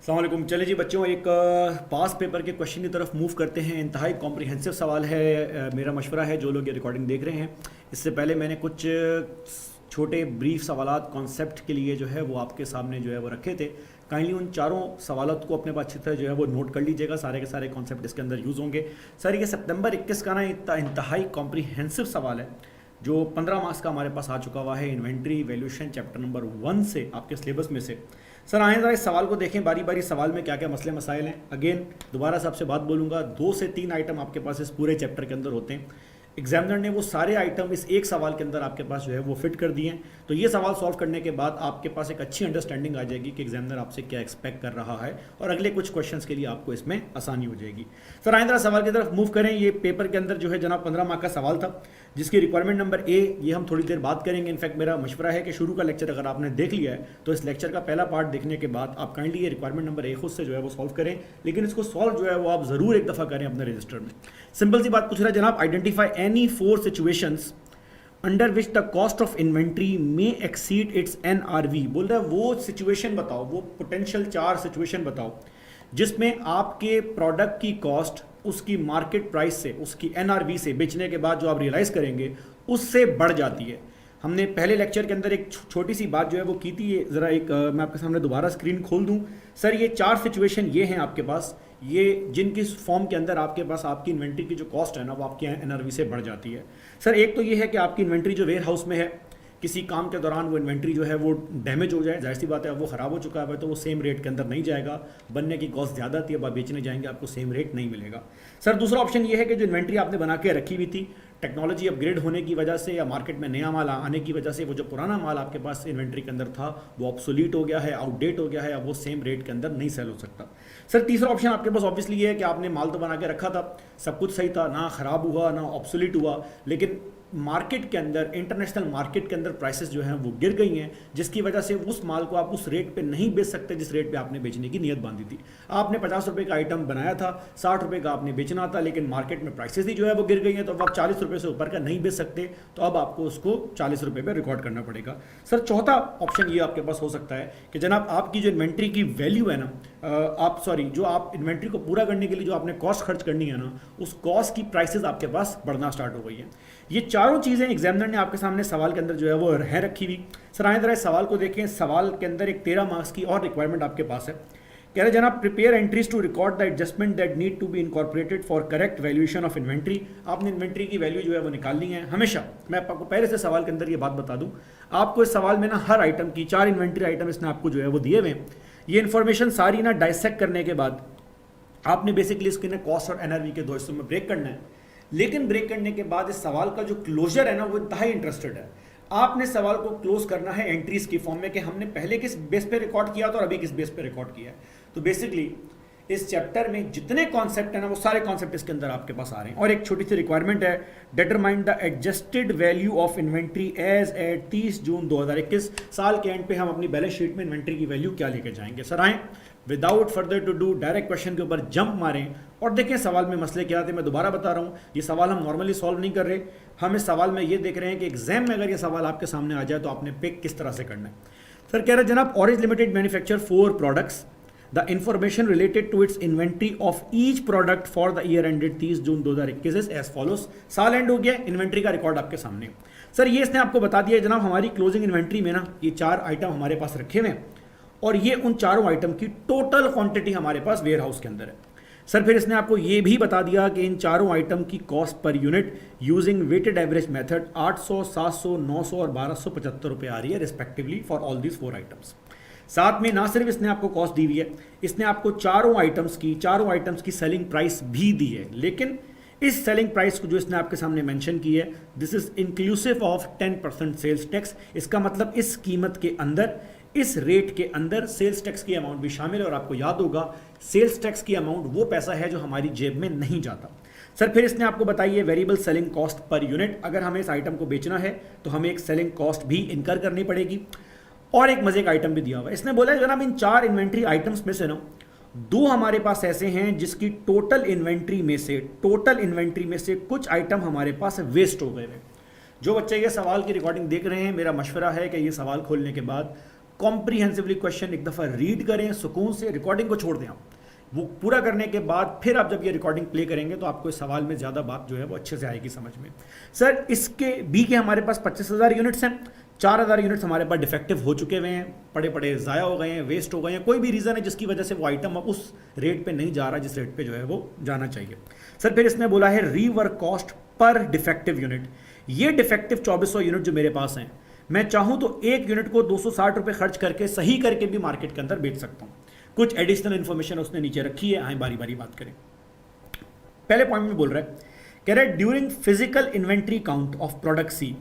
अस्सलाम वालेकुम। चले जी बच्चों, एक पास पेपर के क्वेश्चन की तरफ मूव करते हैं। इंतहाई कॉम्प्रिहेंसिव सवाल है। मेरा मशवरा है जो लोग ये रिकॉर्डिंग देख रहे हैं, इससे पहले मैंने कुछ छोटे ब्रीफ सवालात कॉन्सेप्ट के लिए जो है वो आपके सामने जो है वो रखे थे। काइंडली उन चारों सवालों को अपने पास अच्छी तरह जो है वो नोट कर लीजिएगा। सारे के सारे कॉन्सेप्ट इसके अंदर यूज़ होंगे। सर ये सितंबर 21 का ना इंतहाई कॉम्प्रिहेंसिव सवाल है जो 15 मार्क्स का हमारे पास आ चुका हुआ है। इन्वेंट्री वैल्यूएशन चैप्टर नंबर 1 से आपके सिलेबस में से। सर आए ज़रा इस सवाल को देखें बारी बारी। सवाल में क्या क्या मसले मसाइल हैं। अगेन दोबारा से आपसे बात बोलूँगा, 2 से 3 आइटम आपके पास इस पूरे चैप्टर के अंदर होते हैं। एग्जामिनर ने वो सारे आइटम इस एक सवाल के अंदर आपके पास जो है वो फिट कर दिए हैं। तो ये सवाल सॉल्व करने के बाद आपके पास एक अच्छी अंडरस्टैंडिंग आ जाएगी कि एग्जामिनर आपसे क्या एक्सपेक्ट कर रहा है और अगले कुछ क्वेश्चंस के लिए आपको इसमें आसानी हो जाएगी। सर आइंदा सवाल की तरफ मूव करें। ये पेपर के अंदर जो है जनाब 15 मार्क का सवाल था जिसकी रिक्वायरमेंट नंबर ए, ये हम थोड़ी देर बात करेंगे। इनफैक्ट मेरा मशवरा है कि शुरू का लेक्चर अगर आपने देख लिया है तो इस लेक्चर का पहला पार्ट देखने के बाद आप काइंडली ये रिक्वायरमेंट नंबर ए खुद से जो है वो सॉल्व करें, लेकिन इसको सॉल्व जो है वो आप ज़रूर एक दफ़ा करें अपने रजिस्टर में। सिंपल सी बात पूछ रहा है जनाब, identify any 4 situations under which the cost of inventory में एक्सीड इट्स NRV। बोल रहा है वो सिचुएशन बताओ, वो पोटेंशियल 4 सिचुएशन बताओ जिसमें आपके प्रोडक्ट की कॉस्ट उसकी मार्केट प्राइस से, उसकी NRV से, बेचने के बाद जो आप रियलाइज़ करेंगे उससे बढ़ जाती है। हमने पहले लेक्चर के अंदर एक छोटी सी बात जो है वो की थी। ये ज़रा एक मैं आपके सामने दोबारा स्क्रीन खोल दूं। सर ये 4 सिचुएशन ये हैं आपके पास, ये जिनकी फॉर्म के अंदर आपके पास आपकी इन्वेंट्री की जो कॉस्ट है ना वो आपकी NRV से बढ़ जाती है। सर एक तो ये है कि आपकी इन्वेंट्री जो वेयर हाउस में है, किसी काम के दौरान वो इन्वेंट्री जो है वो डैमेज हो जाए, जाहिर सी बात है वो ख़राब हो चुका है तो वो सेम रेट के अंदर नहीं जाएगा, बनने की कॉस्ट ज़्यादा थी, अब आप बेचने जाएंगे आपको सेम रेट नहीं मिलेगा। सर दूसरा ऑप्शन ये है कि जो इन्वेंट्री आपने बना के रखी हुई थी, टेक्नोलॉजी अपग्रेड होने की वजह से या मार्केट में नया माल आने की वजह से वो जो पुराना माल आपके पास इन्वेंट्री के अंदर था वो ऑब्सोलीट हो गया है, आउटडेट हो गया है, अब वो सेम रेट के अंदर नहीं सेल हो सकता। सर तीसरा ऑप्शन आपके पास ऑब्वियसली ये है कि आपने माल तो बना के रखा था, सब कुछ सही था, ना ख़राब हुआ ना ऑब्सोलीट हुआ, लेकिन मार्केट के अंदर, इंटरनेशनल मार्केट के अंदर प्राइसेस जो हैं वो गिर गई हैं, जिसकी वजह से उस माल को आप उस रेट पे नहीं बेच सकते जिस रेट पे आपने बेचने की नीयत बांधी थी। आपने 50 रुपये का आइटम बनाया था, 60 रुपये का आपने बेचना था, लेकिन मार्केट में प्राइसेस ही जो है वो गिर गई हैं, तो अब आप 40 रुपये से ऊपर का नहीं बेच सकते, तो अब आपको उसको 40 रुपये पर रिकॉर्ड करना पड़ेगा। सर चौथा ऑप्शन ये आपके पास हो सकता है कि जनाब आपकी जो इन्वेंट्री की वैल्यू है ना, जो आप इन्वेंट्री को पूरा करने के लिए जो आपने कॉस्ट खर्च करनी है ना, उस कॉस्ट की प्राइसेस आपके पास बढ़ना स्टार्ट हो गई है। ये चारों चीज़ें एग्जामिनर ने आपके सामने सवाल के अंदर जो है वो है रखी हुई। सर आए जरा सवाल को देखें। सवाल के अंदर एक 13 मार्क्स की और रिक्वायरमेंट आपके पास है। कह रहे जनाब, prepare entries to record the adjustment that need to be incorporated for correct valuation of inventory. आपने इन्वेंट्री की वैल्यू जो है वो निकालनी है। हमेशा मैं आपको पहले से सवाल के अंदर ये बात बता दूं, आपको इस सवाल में ना हर आइटम की 4 इन्वेंट्री आइटम इसने आपको जो है वो दिए हुए हैं। ये इन्फॉर्मेशन सारी ना डाइसेक्ट करने के बाद आपने बेसिकली इसके ना कॉस्ट और NRV के 2 हिस्सों में ब्रेक करना है। लेकिन ब्रेक करने के बाद इस सवाल का जो क्लोजर है ना वो इंतहाई इंटरेस्टेड है। आपने सवाल को क्लोज करना है एंट्रीज की फॉर्म में कि हमने पहले किस बेस पे रिकॉर्ड किया था और अभी किस बेस पे रिकॉर्ड किया है। तो बेसिकली इस चैप्टर में जितने कॉन्सेप्ट है ना वो सारे कॉन्सेप्ट इसके अंदर आपके पास आ रहे हैं। और एक छोटी सी रिक्वायरमेंट है, determine the adjusted value of inventory as at 30 June 2021। साल के एंड पे हम अपनी बैलेंस शीट में इन्वेंट्री की वैल्यू क्या लेके जाएंगे। सर आए without further to do direct question के ऊपर जंप मारें और देखें सवाल में मसले क्या थे। मैं दोबारा बता रहा हूँ, ये सवाल हम नॉर्मली सॉल्व नहीं कर रहे, हम इस सवाल में ये देख रहे हैं कि एग्जाम में अगर ये सवाल आपके सामने आ जाए तो आपने पिक किस तरह से करना है। सर कह रहे जनाब, orange limited manufacture 4 products, the information related to its inventory of each product for the year ended 30 June 2021 is as follows. साल एंड हो गया, इन्वेंट्री का रिकॉर्ड आपके सामने। सर ये इसने आपको बता दिया जनाब, हमारी क्लोजिंग इन्वेंट्री में ना ये 4 आइटम हमारे पास रखे हुए हैं और ये उन चारों आइटम की टोटल क्वांटिटी हमारे पास वेयर हाउस के अंदर है। सर फिर इसने आपको ये भी बता दिया कि इन चारों आइटम की cost per unit using weighted average method 800, 700, 900 और 1275 रुपये आ रही है respectively for all these 4 items. साथ में ना सिर्फ इसने आपको कॉस्ट दी हुई है, इसने आपको चारों आइटम्स की सेलिंग प्राइस भी दी है। लेकिन इस सेलिंग प्राइस को जो इसने आपके सामने मेंशन की है, this is inclusive of 10% sales tax. इसका मतलब इस कीमत के अंदर, इस रेट के अंदर सेल्स टैक्स की अमाउंट भी शामिल है। और आपको याद होगा सेल्स टैक्स की अमाउंट वो पैसा है जो हमारी जेब में नहीं जाता। सर फिर इसने आपको बताई है variable selling cost per unit, अगर हमें इस आइटम को बेचना है तो हमें एक सेलिंग कॉस्ट भी इनकर करनी पड़ेगी। और एक मजे का आइटम भी दिया हुआ है। इसने बोला जनाब इन 4 इन्वेंट्री आइटम्स में से ना 2 हमारे पास ऐसे हैं जिसकी टोटल इन्वेंट्री में से कुछ आइटम हमारे पास वेस्ट हो गए हैं। जो बच्चे ये सवाल की रिकॉर्डिंग देख रहे हैं, मेरा मशवरा है कि ये सवाल खोलने के बाद कॉम्प्रीहेंसिवली क्वेश्चन एक दफ़ा रीड करें सुकून से, रिकॉर्डिंग को छोड़ दें आप, वो पूरा करने के बाद फिर आप जब ये रिकॉर्डिंग प्ले करेंगे तो आपको इस सवाल में ज़्यादा बात जो है वो अच्छे से आएगी समझ में। सर इसके बी के हमारे पास 25,000 यूनिट्स हैं, 4,000 यूनिट्स हमारे पास डिफेक्टिव हो चुके हुए हैं, पड़े पड़े ज़ाया हो गए हैं, वेस्ट हो गए हैं, कोई भी रीज़न है जिसकी वजह से वो आइटम अब उस रेट पे नहीं जा रहा जिस रेट पे जो है वो जाना चाहिए। सर फिर इसमें बोला है rework cost per defective unit. ये डिफेक्टिव 2400 यूनिट जो मेरे पास हैं, मैं चाहूँ तो एक यूनिट को 260 रुपये खर्च करके सही करके भी मार्केट के अंदर बेच सकता हूँ। कुछ एडिशनल इन्फॉर्मेशन उसने नीचे रखी है, आए बारी बारी बात करें। पहले पॉइंट में बोल रहा है, कह रहा है during physical inventory count of product C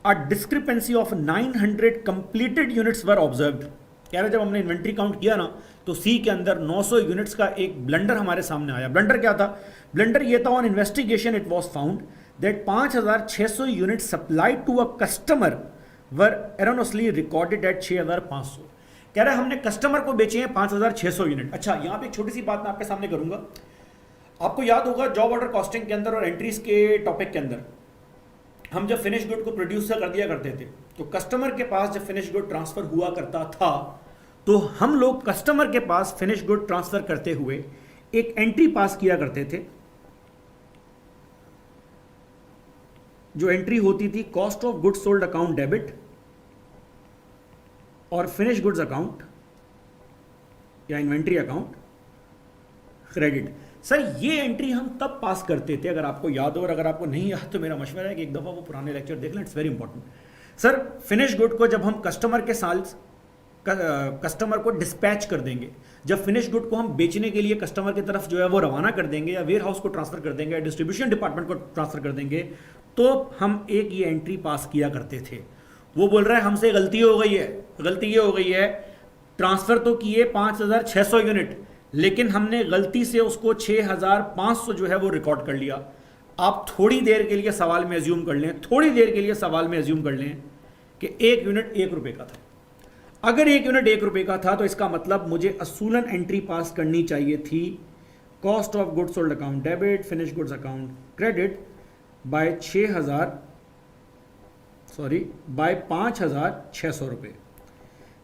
a discrepancy of 900 completed units were observed. कह रहा है जब हमने इन्वेंट्री काउंट किया ना तो सी के अंदर 900 यूनिट्स का एक ब्लंडर हमारे सामने आया। ब्लंडर क्या था? ब्लंडर ये था, on investigation it was found that 5,600 unit supplied to a customer were erroneously recorded at 6,500। कह रहा है हमने कस्टमर को बेचे हैं 5,600 यूनिट। अच्छा, यहां पे एक छोटी सी बात मैं आपके सामने करूंगा। आपको याद होगा जॉब ऑर्डर कॉस्टिंग के अंदर और एंट्रीज के टॉपिक के अंदर हम जब फिनिश गुड को प्रोड्यूस कर दिया करते थे तो कस्टमर के पास जब फिनिश गुड ट्रांसफर हुआ करता था तो हम लोग कस्टमर के पास फिनिश गुड ट्रांसफर करते हुए एक एंट्री पास किया करते थे, जो एंट्री होती थी cost of goods sold account debit और फिनिश गुड्स अकाउंट या इन्वेंट्री अकाउंट क्रेडिट। सर ये एंट्री हम तब पास करते थे, अगर आपको याद हो, और अगर आपको नहीं याद तो मेरा मशवरा है कि एक दफ़ा वो पुराने लेक्चर देख लें, it's very important. Sir finish good को जब हम कस्टमर को डिस्पैच कर देंगे, जब फिनिश गुड को हम बेचने के लिए कस्टमर की तरफ जो है वो रवाना कर देंगे या वेयर हाउस को ट्रांसफर कर देंगे या डिस्ट्रीब्यूशन डिपार्टमेंट को ट्रांसफर कर देंगे, तो हम एक ये एंट्री पास किया करते थे। वो बोल रहा है हमसे गलती हो गई है, गलती ये हो गई है, ट्रांसफर तो किए 5,600 यूनिट लेकिन हमने गलती से उसको 6,500 जो है वो रिकॉर्ड कर लिया। आप थोड़ी देर के लिए सवाल में एज्यूम कर लें, थोड़ी देर के लिए सवाल में एज्यूम कर लें कि एक यूनिट 1 रुपये का था। अगर एक यूनिट 1 रुपये का था तो इसका मतलब मुझे असूलन एंट्री पास करनी चाहिए थी cost of goods sold account debit finish goods account credit by 5,600 रुपये।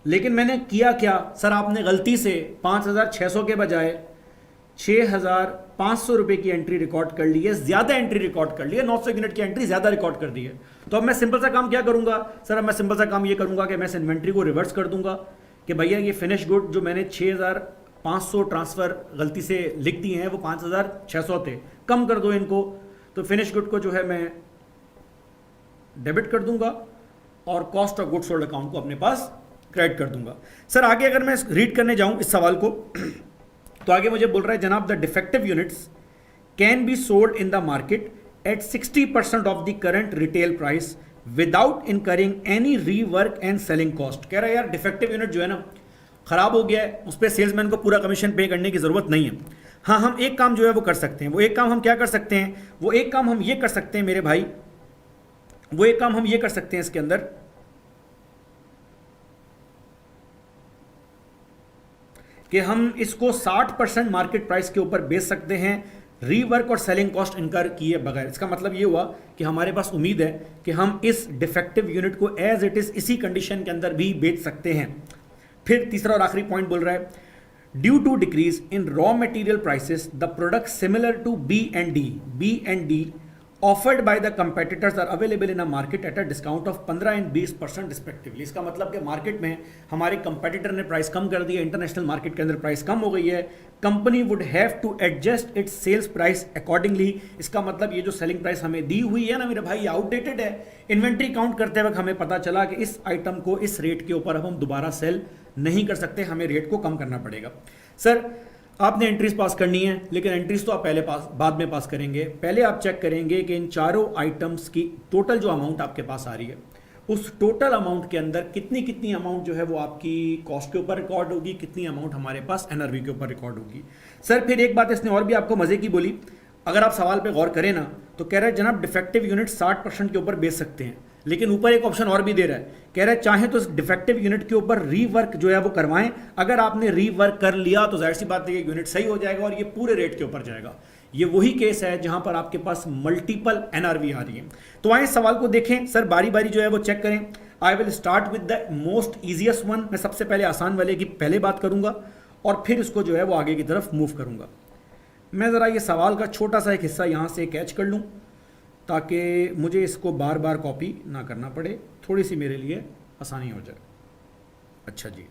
लेकिन मैंने किया क्या? सर आपने गलती से 5,600 के बजाय 6,500 रुपये की एंट्री रिकॉर्ड कर ली है, ज़्यादा एंट्री रिकॉर्ड कर ली है, 900 यूनिट की एंट्री ज़्यादा रिकॉर्ड कर दी है। तो अब मैं सिंपल सा काम क्या करूंगा? सर अब मैं सिंपल सा काम ये करूंगा कि मैं इस इन्वेंट्री को रिवर्स कर दूंगा कि भैया ये फिनिश गुड जो मैंने 6,500 ट्रांसफ़र गलती से लिख दिए हैं वो 5,600 थे, कम कर दो इनको। तो फिनिश गुड को जो है मैं डेबिट कर दूंगा और cost of goods sold account को अपने पास क्रेडिट कर दूंगा। सर आगे अगर मैं रीड करने जाऊं इस सवाल को तो आगे मुझे बोल रहा है जनाब the defective units can be sold in the market eight 60% of the current retail price without incurring any rework and selling cost. कह रहा है यार डिफेक्टिव यूनिट जो है ना खराब हो गया है, उस पर सेल्समैन को पूरा कमीशन पे करने की जरूरत नहीं है। हाँ हम एक काम जो है वो कर सकते हैं। वो एक काम हम क्या कर सकते हैं? वो एक काम हम ये कर सकते हैं मेरे भाई, वो एक काम हम ये कर सकते हैं इसके अंदर कि हम इसको 60% मार्केट प्राइस के ऊपर बेच सकते हैं रीवर्क और सेलिंग कॉस्ट इनकर किए बगैर। इसका मतलब ये हुआ कि हमारे पास उम्मीद है कि हम इस डिफेक्टिव यूनिट को एज इट इज इसी कंडीशन के अंदर भी बेच सकते हैं। फिर तीसरा और आखिरी पॉइंट बोल रहा है due to decrease in raw material prices the product similar to B and D offered by the competitors are available in a market at a discount of 15 and 20% respectively. इसका मतलब कि मार्केट में हमारे competitor ने price कम कर दी है, international market के अंदर प्राइस कम हो गई है, company would have to adjust its sales price accordingly. इसका मतलब ये जो सेलिंग प्राइस हमें दी हुई है ना मेरे भाई, आउटडेटेड है। इन्वेंट्री काउंट करते वक्त हमें पता चला कि इस आइटम को इस रेट के ऊपर अब हम दोबारा सेल नहीं कर सकते, हमें रेट को कम करना पड़ेगा। सर आपने एंट्रीज पास करनी है, लेकिन एंट्रीज तो आप बाद में पास करेंगे। पहले आप चेक करेंगे कि इन चारों आइटम्स की टोटल जो अमाउंट आपके पास आ रही है उस टोटल अमाउंट के अंदर कितनी अमाउंट जो है वो आपकी कॉस्ट के ऊपर रिकॉर्ड होगी, कितनी अमाउंट हमारे पास एनआरवी के ऊपर रिकॉर्ड होगी। सर फिर एक बात इसने और भी आपको मजे की बोली, अगर आप सवाल पे गौर करें ना तो कह रहा है जनाब डिफेक्टिव यूनिट 60% के ऊपर बेच सकते हैं, लेकिन ऊपर एक ऑप्शन और भी दे रहा है, कह रहा है चाहे तो इस डिफेक्टिव यूनिट के ऊपर रीवर्क जो है वो करवाएं। अगर आपने रीवर्क कर लिया तो जाहिर सी बात है ये यूनिट सही हो जाएगा और ये पूरे रेट के ऊपर जाएगा। ये वही केस है जहां पर आपके पास मल्टीपल एनआरवी आ रही है। तो आए सवाल को देखें सर, बारी बारी जो है वो चेक करें। I will start with the most easiest one. मैं सबसे पहले आसान वाले की पहले बात करूंगा और फिर इसको जो है वो आगे की तरफ मूव करूंगा। मैं ज़रा ये सवाल का छोटा सा एक हिस्सा यहाँ से कैच कर लूँ ताकि मुझे इसको बार बार कॉपी ना करना पड़े, थोड़ी सी मेरे लिए आसानी हो जाए। अच्छा जी,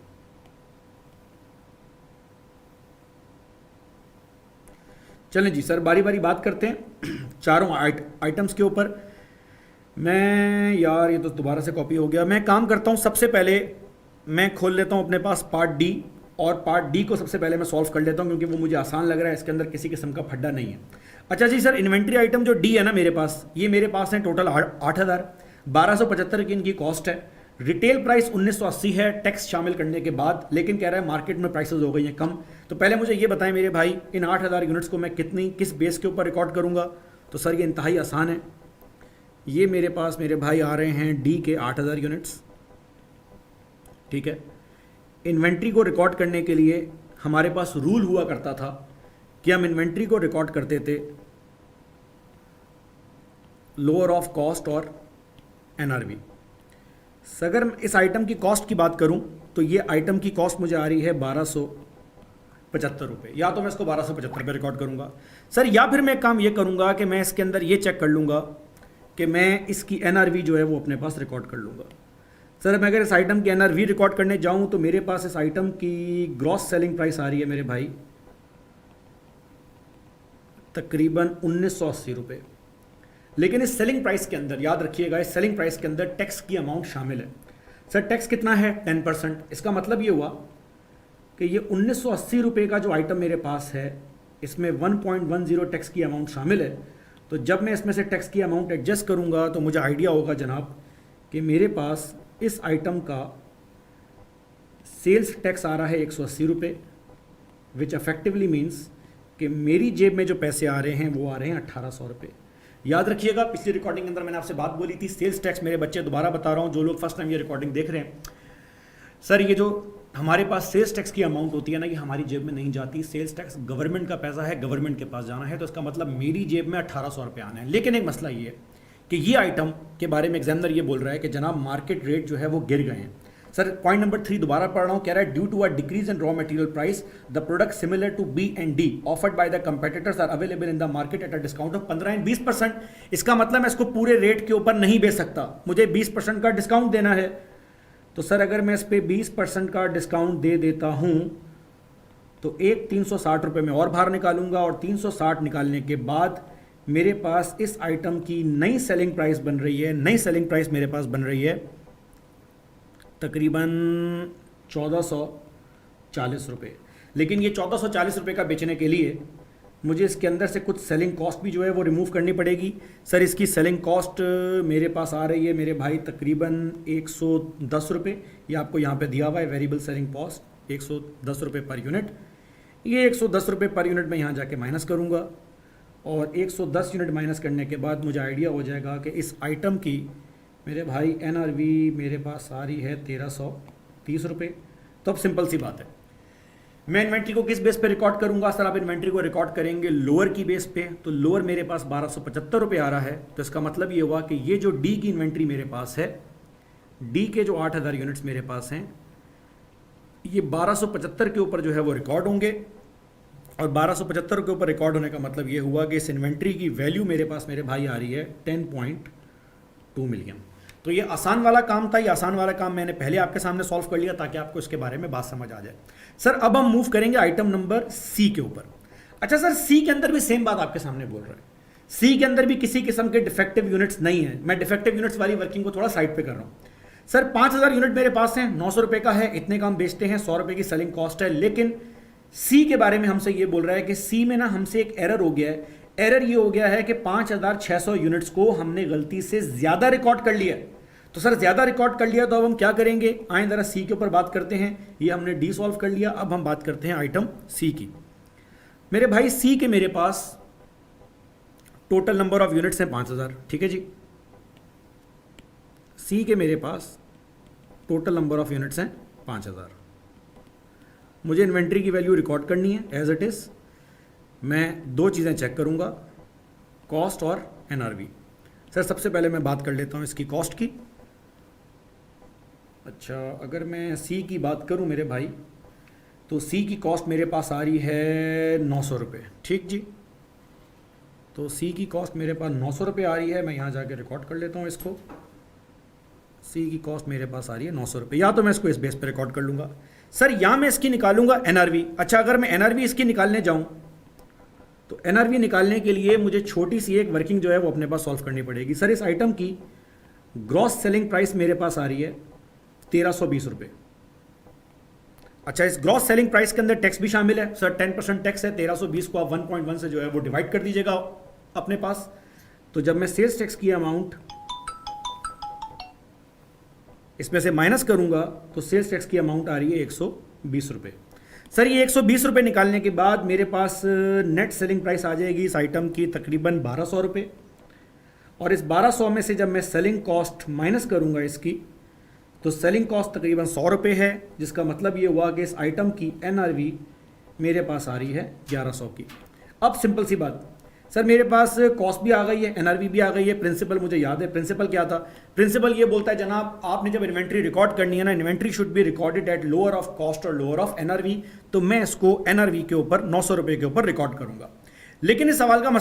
चलें जी सर, बारी बारी बात करते हैं चारों आइटम्स के ऊपर। मैं यार ये तो दोबारा से कॉपी हो गया। मैं काम करता हूँ, सबसे पहले मैं खोल लेता हूँ अपने पास पार्ट डी, और पार्ट डी को सबसे पहले मैं सॉल्व कर लेता हूँ क्योंकि वो मुझे आसान लग रहा है, इसके अंदर किसी किस्म का फड्डा नहीं है। अच्छा जी सर, इन्वेंट्री आइटम जो डी है ना मेरे पास, ये मेरे पास है टोटल 8,000, 1275 की इनकी कॉस्ट है। रिटेल प्राइस 1980 है टैक्स शामिल करने के बाद, लेकिन कह रहा है मार्केट में प्राइसेस हो गई हैं कम। तो पहले मुझे ये बताएं मेरे भाई, इन 8,000 यूनिट्स को मैं किस बेस के ऊपर रिकॉर्ड करूँगा? तो सर ये इंतहाई आसान है। ये मेरे पास मेरे भाई आ रहे हैं डी के 8,000 यूनिट्स, ठीक है। इन्वेंट्री को रिकॉर्ड करने के लिए हमारे पास रूल हुआ करता था कि हम इन्वेंट्री को रिकॉर्ड करते थे लोअर ऑफ कॉस्ट और एनआरवी। अगर मैं इस आइटम की कॉस्ट की बात करूं तो ये आइटम की कॉस्ट मुझे आ रही है 1275 रुपये, या तो मैं इसको 1275 पे रिकॉर्ड करूंगा सर, या फिर मैं एक काम ये करूंगा कि मैं इसके अंदर ये चेक कर लूंगा कि मैं इसकी एनआरवी जो है वो अपने पास रिकॉर्ड कर लूंगा। सर मैं अगर इस आइटम की एनआरवी रिकॉर्ड करने जाऊं तो मेरे पास इस आइटम की ग्रॉस सेलिंग प्राइस आ रही है मेरे भाई तकरीबन 1980 रुपये। लेकिन इस सेलिंग प्राइस के अंदर याद रखिएगा, इस सेलिंग प्राइस के अंदर टैक्स की अमाउंट शामिल है। सर टैक्स कितना है? 10%। इसका मतलब ये हुआ कि ये 1980 रुपये का जो आइटम मेरे पास है इसमें 1.10 टैक्स की अमाउंट शामिल है। तो जब मैं इसमें से टैक्स की अमाउंट एडजस्ट करूंगा तो मुझे आइडिया होगा जनाब कि मेरे पास इस आइटम का सेल्स टैक्स आ रहा है 180 रुपये, विच अफेक्टिवली मीन्स कि मेरी जेब में जो पैसे आ रहे हैं वो आ रहे हैं 1800 रुपये। याद रखिएगा पिछली रिकॉर्डिंग के अंदर मैंने आपसे बात बोली थी, सेल्स टैक्स मेरे बच्चे दोबारा बता रहा हूँ जो लोग फर्स्ट टाइम ये रिकॉर्डिंग देख रहे हैं। सर ये जो हमारे पास सेल्स टैक्स की अमाउंट होती है ना, ये हमारी जेब में नहीं जाती। सेल्स टैक्स गवर्नमेंट का पैसा है, गवर्नमेंट के पास जाना है, तो इसका मतलब मेरी जेब में 1800 रुपये आना है। लेकिन एक मसला ये है कि ये आइटम के बारे में एग्जामिनर ये बोल रहा है कि जनाब मार्केट रेट जो है वो गिर गए हैं। सर पॉइंट नंबर 3 दोबारा पढ़ रहा हूँ, कह रहा है due to a decrease in raw material price the product similar to B and D offered by the competitors are available in the market at a discount of 15 and 20%। इसका मतलब मैं इसको पूरे रेट के ऊपर नहीं बेच सकता, मुझे 20% का डिस्काउंट देना है। तो सर अगर मैं इस पर 20% का डिस्काउंट दे देता हूँ तो एक 360 रुपये में और बाहर निकालूंगा, और 360 निकालने के बाद मेरे पास इस आइटम की नई सेलिंग प्राइस बन रही है। नई सेलिंग प्राइस मेरे पास बन रही है तकरीबन 1440 रुपये। लेकिन ये 1440 रुपये का बेचने के लिए मुझे इसके अंदर से कुछ सेलिंग कॉस्ट भी जो है वो रिमूव करनी पड़ेगी। सर इसकी सेलिंग कॉस्ट मेरे पास आ रही है मेरे भाई तकरीबन 110 रुपये। ये आपको यहाँ पे दिया हुआ है वेरिएबल सेलिंग कॉस्ट 110 रुपये पर यूनिट। ये 110 रुपये पर यूनिट मैं यहाँ जाके माइनस करूँगा, और 110 यूनिट माइनस करने के बाद मुझे आइडिया हो जाएगा कि इस आइटम की मेरे भाई एनआरवी मेरे पास आ रही है 1330 रुपये। तो अब सिंपल सी बात है, मैं इन्वेंट्री को किस बेस पे रिकॉर्ड करूंगा? सर आप इन्वेंट्री को रिकॉर्ड करेंगे लोअर की बेस पे, तो लोअर मेरे पास 1275 रुपये आ रहा है। तो इसका मतलब ये हुआ कि ये जो डी की इन्वेंट्री मेरे पास है, डी के जो 8000 यूनिट्स मेरे पास हैं, ये 1275 के ऊपर जो है वो रिकॉर्ड होंगे। और 1275 के ऊपर रिकॉर्ड होने का मतलब ये हुआ कि इस इन्वेंट्री की वैल्यू मेरे पास मेरे भाई आ रही है 10.2 मिलियन। तो ये आसान वाला काम था, ये आसान वाला काम मैंने पहले आपके सामने सॉल्व कर लिया ताकि आपको इसके बारे में बात समझ आ जाए। सर अब हम मूव करेंगे आइटम नंबर सी के ऊपर। अच्छा सर सी के अंदर भी सेम बात आपके सामने बोल रहा है, सी के अंदर भी किसी किस्म के डिफेक्टिव यूनिट्स नहीं है। मैं डिफेक्टिव यूनिट्स वाली वर्किंग को थोड़ा साइड पे कर रहा हूँ। सर 5000 यूनिट मेरे पास हैं, 900 रुपये का है, इतने काम बेचते हैं, 100 रुपये की सेलिंग कॉस्ट है। लेकिन सी के बारे में हमसे ये बोल रहा है कि सी में ना हमसे एक एरर हो गया है। एरर ये हो गया है कि 5600 यूनिट्स को हमने गलती से ज्यादा रिकॉर्ड कर लिया। तो सर ज्यादा रिकॉर्ड कर लिया तो अब हम क्या करेंगे? आए जरा सी के ऊपर बात करते हैं। ये हमने डी सॉल्व कर लिया, अब हम बात करते हैं आइटम सी की। मेरे भाई सी के मेरे पास टोटल नंबर ऑफ यूनिट्स हैं 5000, ठीक है जी। सी के मेरे पास टोटल नंबर ऑफ यूनिट्स हैं 5000। मुझे इन्वेंट्री की वैल्यू रिकॉर्ड करनी है एज इट इज। मैं दो चीज़ें चेक करूँगा, कॉस्ट और एनआरवी। सर सबसे पहले मैं बात कर लेता हूँ इसकी कॉस्ट की। अच्छा, अगर मैं सी की बात करूँ मेरे भाई, तो सी की कॉस्ट मेरे पास आ रही है 900 रुपये। ठीक जी, तो सी की कॉस्ट मेरे पास 900 रुपये आ रही है। मैं यहाँ जाके रिकॉर्ड कर लेता हूँ इसको। सी की कॉस्ट मेरे पास आ रही है 900 रुपये, या तो मैं इसको इस बेस पे रिकॉर्ड कर लूँगा। सर या मैं इसकी निकालूंगा एनआरवी। अच्छा, अगर मैं एनआरवी इसकी निकालने जाऊँ तो एनआरवी निकालने के लिए मुझे छोटी सी एक वर्किंग जो है वो अपने पास सॉल्व करनी पड़ेगी। सर इस आइटम की ग्रॉस सेलिंग प्राइस मेरे पास आ रही है 1320 रुपये। अच्छा, इस ग्रॉस सेलिंग प्राइस के अंदर टैक्स भी शामिल है। सर 10% टैक्स है। 1320 को आप 1.1 से जो है वो डिवाइड कर दीजिएगा अपने पास। तो जब मैं सेल्स टैक्स की अमाउंट इसमें से माइनस करूंगा तो सेल्स टैक्स की अमाउंट आ रही है 120 रुपये। सर ये 120 रुपये निकालने के बाद मेरे पास नेट सेलिंग प्राइस आ जाएगी इस आइटम की तकरीबन 1200 रुपये। और इस 1200 में से जब मैं सेलिंग कॉस्ट माइनस करूंगा इसकी, तो सेलिंग कॉस्ट तकरीबन 100 रुपये है, जिसका मतलब ये हुआ कि इस आइटम की एनआरवी मेरे पास आ रही है 1100 की। अब सिंपल सी बात, सर मेरे पास कॉस्ट भी आ गई है, एनआरवी भी आ गई है, प्रिंसिपल मुझे याद है। प्रिंसिपल क्या था? प्रिंसिपल ये बोलता है जनाब आपने जब इन्वेंट्री रिकॉर्ड करनी है ना, inventory should be recorded at lower of cost और लोअर ऑफ एनआरवी। तो मैं इसको एनआरवी के ऊपर 900 रुपये के ऊपर रिकॉर्ड करूंगा। लेकिन इस सवाल का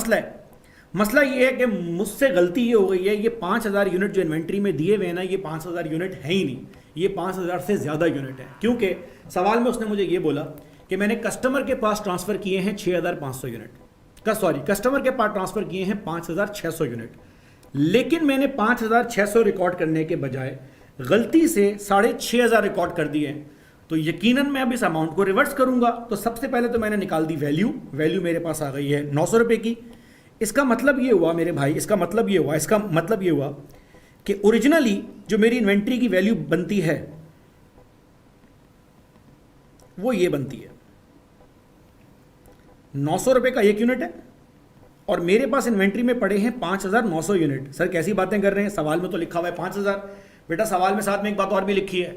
मसला ये है कि मुझसे गलती ये हो गई है, ये 5000 यूनिट जो इन्वेंट्री में दिए हुए हैं ना, ये 5000 यूनिट है ही नहीं, ये 5000 से ज़्यादा यूनिट है। क्योंकि सवाल में उसने मुझे ये बोला कि मैंने कस्टमर के पास ट्रांसफ़र किए हैं 6500 यूनिट कस्टमर के पास ट्रांसफ़र किए हैं 5600 यूनिट। लेकिन मैंने 5600 रिकॉर्ड करने के बजाय गलती से 6500 रिकॉर्ड कर दिए हैं। तो यकीनन मैं अब इस अमाउंट को रिवर्स करूंगा। तो सबसे पहले तो मैंने निकाल दी वैल्यू मेरे पास आ गई है 900 रुपये की। इसका मतलब ये हुआ मेरे भाई, इसका मतलब ये हुआ कि ओरिजिनली जो मेरी इन्वेंट्री की वैल्यू बनती है वो ये बनती है 900 रुपये का एक यूनिट है, और मेरे पास इन्वेंट्री में पड़े हैं 5900 यूनिट। सर कैसी बातें कर रहे हैं, सवाल में तो लिखा हुआ है 5000। बेटा सवाल में साथ में एक बात और भी लिखी है,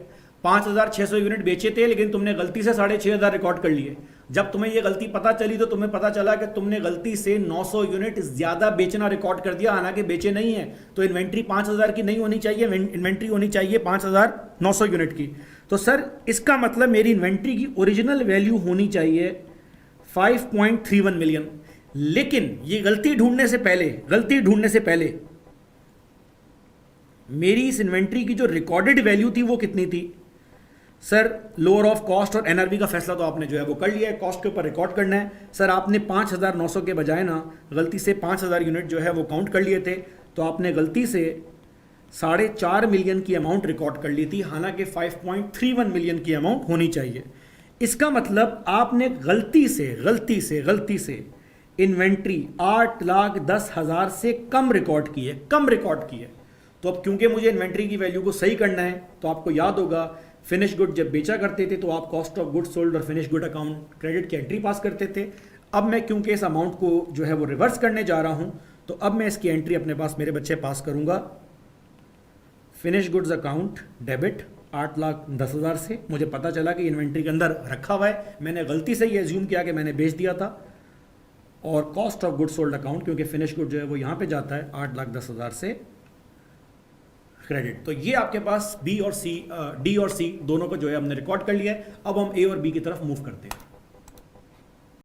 5600 यूनिट बेचे थे लेकिन तुमने गलती से 6500 रिकॉर्ड कर लिए। जब तुम्हें ये गलती पता चली तो तुम्हें पता चला कि तुमने गलती से 900 यूनिट ज़्यादा बेचना रिकॉर्ड कर दिया, हालांकि बेचे नहीं है। तो इन्वेंट्री 5000 की नहीं होनी चाहिए, इन्वेंट्री होनी चाहिए 5900 यूनिट की। तो सर इसका मतलब मेरी इन्वेंट्री की ओरिजिनल वैल्यू होनी चाहिए 5.31 मिलियन। लेकिन ये गलती ढूंढने से पहले मेरी इस इन्वेंट्री की जो रिकॉर्डेड वैल्यू थी वो कितनी थी? सर लोअर ऑफ कॉस्ट और एनआरवी का फैसला तो आपने जो है वो कर लिया है, कॉस्ट के ऊपर रिकॉर्ड करना है। सर आपने 5900 के बजाय ना गलती से 5000 यूनिट जो है वो काउंट कर लिए थे, तो आपने गलती से 4.5 मिलियन की अमाउंट रिकॉर्ड कर ली थी, हालांकि 5.31 मिलियन की अमाउंट होनी चाहिए। इसका मतलब आपने गलती से इन्वेंट्री 8,10,000 से कम रिकॉर्ड की है। तो अब क्योंकि मुझे इन्वेंट्री की वैल्यू को सही करना है, तो आपको याद होगा फिनिश गुड जब बेचा करते थे तो आप कॉस्ट ऑफ गुड सोल्ड और फिनिश गुड अकाउंट क्रेडिट की एंट्री पास करते थे। अब मैं क्योंकि इस अमाउंट को जो है वो रिवर्स करने जा रहा हूं, तो अब मैं इसकी एंट्री अपने पास मेरे बच्चे पास करूंगा। फिनिश गुड्स अकाउंट डेबिट 8,10,000 से मुझे पता चला कि इन्वेंट्री के अंदर रखा हुआ है, मैंने गलती से ये एज्यूम किया कि मैंने बेच दिया था। और cost of good sold account, क्योंकि फिनिश गुड जो है वो यहाँ पे जाता है 8,10,000 से क्रेडिट। तो ये आपके पास डी और सी दोनों को जो है हमने रिकॉर्ड कर लिया है। अब हम ए और बी की तरफ मूव करते हैं।